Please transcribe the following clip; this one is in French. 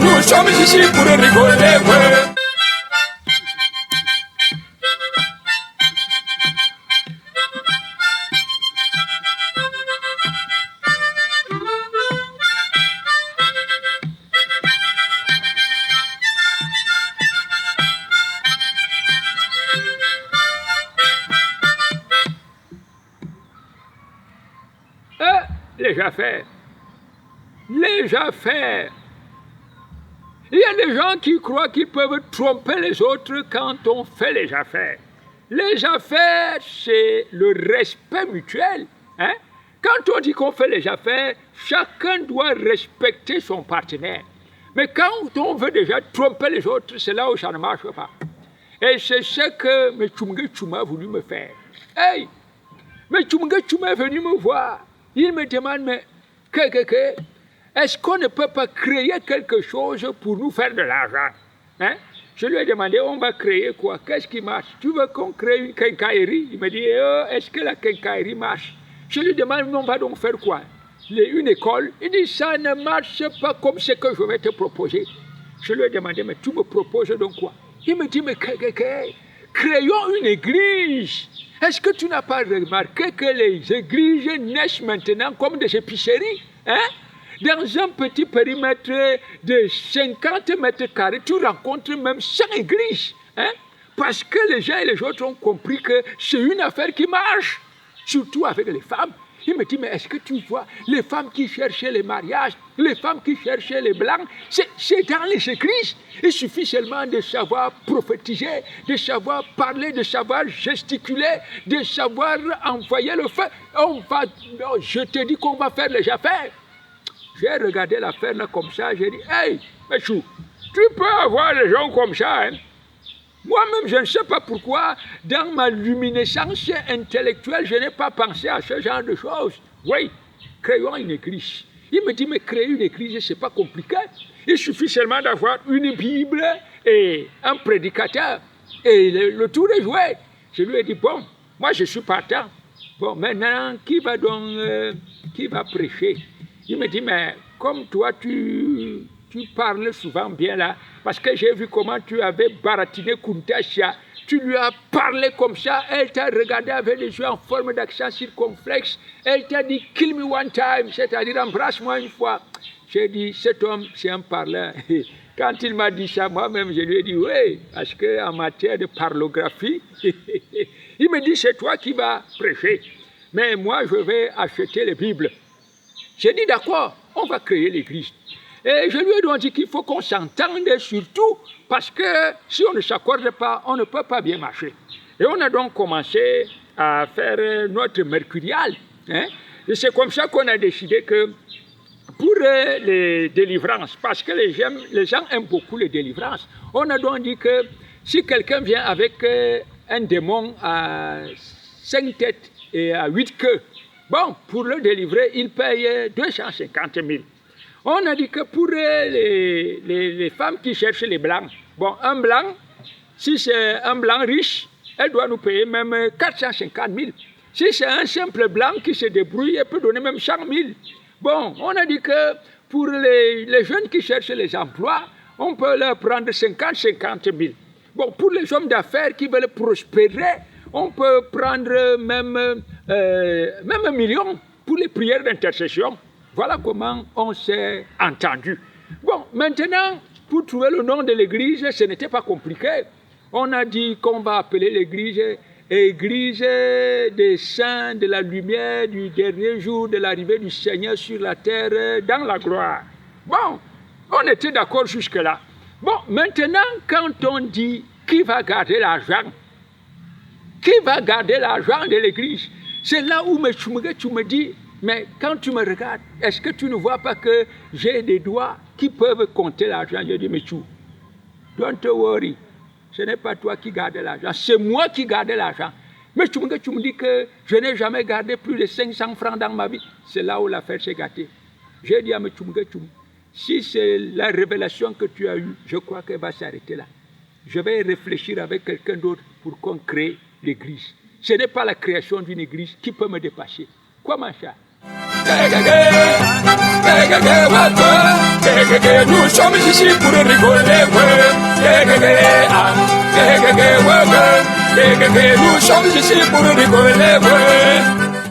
Nous sommes ici pour rigoler, ouais. Les affaires. Les affaires. Il y a des gens qui croient qu'ils peuvent tromper les autres quand on fait les affaires. Les affaires, c'est le respect mutuel. Hein? Quand on dit qu'on fait les affaires, chacun doit respecter son partenaire. Mais quand on veut déjà tromper les autres, c'est là où ça ne marche pas. Et c'est ce que M. Tchouma a voulu me faire. Hey! M. Tchouma est venu me voir. Il me demande, mais est-ce qu'on ne peut pas créer quelque chose pour nous faire de l'argent? Hein? Je lui ai demandé, on va créer quoi? Qu'est-ce qui marche? Tu veux qu'on crée une quincaillerie? Il me dit, est-ce que la quincaillerie marche? Je lui demande, on va donc faire quoi? Une école? Il dit, ça ne marche pas comme ce que je vais te proposer. Je lui ai demandé, mais tu me proposes donc quoi? Il me dit, mais créons une église. Est-ce que tu n'as pas remarqué que les églises naissent maintenant comme des épiceries? Hein? Dans un petit périmètre de 50 mètres carrés, tu rencontres même 100 églises. Hein? Parce que les uns et les autres ont compris que c'est une affaire qui marche, surtout avec les femmes. Il me dit, mais est-ce que tu vois les femmes qui cherchaient les mariages, les femmes qui cherchaient les blancs, c'est dans les églises. Il suffit seulement de savoir prophétiser, de savoir parler, de savoir gesticuler, de savoir envoyer le feu. Je te dis qu'on va faire les affaires. J'ai regardé l'affaire là comme ça, j'ai dit, hey, Mechou, tu peux avoir les gens comme ça, hein? Moi-même, je ne sais pas pourquoi, dans ma luminescence intellectuelle, je n'ai pas pensé à ce genre de choses. Oui, créons une église. Il me dit, mais créer une église, ce n'est pas compliqué. Il suffit seulement d'avoir une Bible et un prédicateur. Et le tour est joué. Je lui ai dit, bon, moi je suis partant. Bon, maintenant, qui va prêcher? Il me dit, mais comme toi, tu parles souvent bien là, parce que j'ai vu comment tu avais baratiné Kuntasha, tu lui as parlé comme ça, elle t'a regardé avec les yeux en forme d'accent circonflexe, elle t'a dit « kill me one time », c'est-à-dire « embrasse-moi une fois ». J'ai dit « cet homme, c'est un parleur ». Quand il m'a dit ça, moi-même, je lui ai dit « oui », parce qu'en matière de parlographie, il me dit « c'est toi qui vas prêcher, mais moi, je vais acheter les Bibles ». J'ai dit, d'accord, on va créer l'église. Et je lui ai donc dit qu'il faut qu'on s'entende surtout, parce que si on ne s'accorde pas, on ne peut pas bien marcher. Et on a donc commencé à faire notre mercurial. Hein? Et c'est comme ça qu'on a décidé que pour les délivrances, parce que les gens aiment beaucoup les délivrances, on a donc dit que si quelqu'un vient avec un démon à 5 têtes et à 8 queues, bon, pour le délivrer, il paye 250 000. On a dit que pour les femmes qui cherchent les blancs, bon, un blanc, si c'est un blanc riche, elle doit nous payer même 450 000. Si c'est un simple blanc qui se débrouille, elle peut donner même 100 000. Bon, on a dit que pour les jeunes qui cherchent les emplois, on peut leur prendre 50 000. Bon, pour les hommes d'affaires qui veulent prospérer, on peut prendre même 1 million pour les prières d'intercession. Voilà comment on s'est entendu. Bon, maintenant, pour trouver le nom de l'église, ce n'était pas compliqué. On a dit qu'on va appeler l'église Église des saints de la lumière du dernier jour de l'arrivée du Seigneur sur la terre dans la gloire. Bon, on était d'accord jusque-là. Bon, maintenant, quand on dit qui va garder l'argent, qui va garder l'argent de l'église, c'est là où tu me dis, mais quand tu me regardes, est-ce que tu ne vois pas que j'ai des doigts qui peuvent compter l'argent? Je dis, mais don't worry. Ce n'est pas toi qui gardes l'argent, c'est moi qui garde l'argent. Mais tu me dis que je n'ai jamais gardé plus de 500 francs dans ma vie. C'est là où l'affaire s'est gâtée. J'ai dit à M. Si c'est la révélation que tu as eue, je crois qu'elle va s'arrêter là. Je vais réfléchir avec quelqu'un d'autre pour qu'on crée l'église. Ce n'est pas la création d'une église qui peut me dépasser. Comment ça? Nous sommes ici pour rigoler. Nous sommes ici pour rigoler.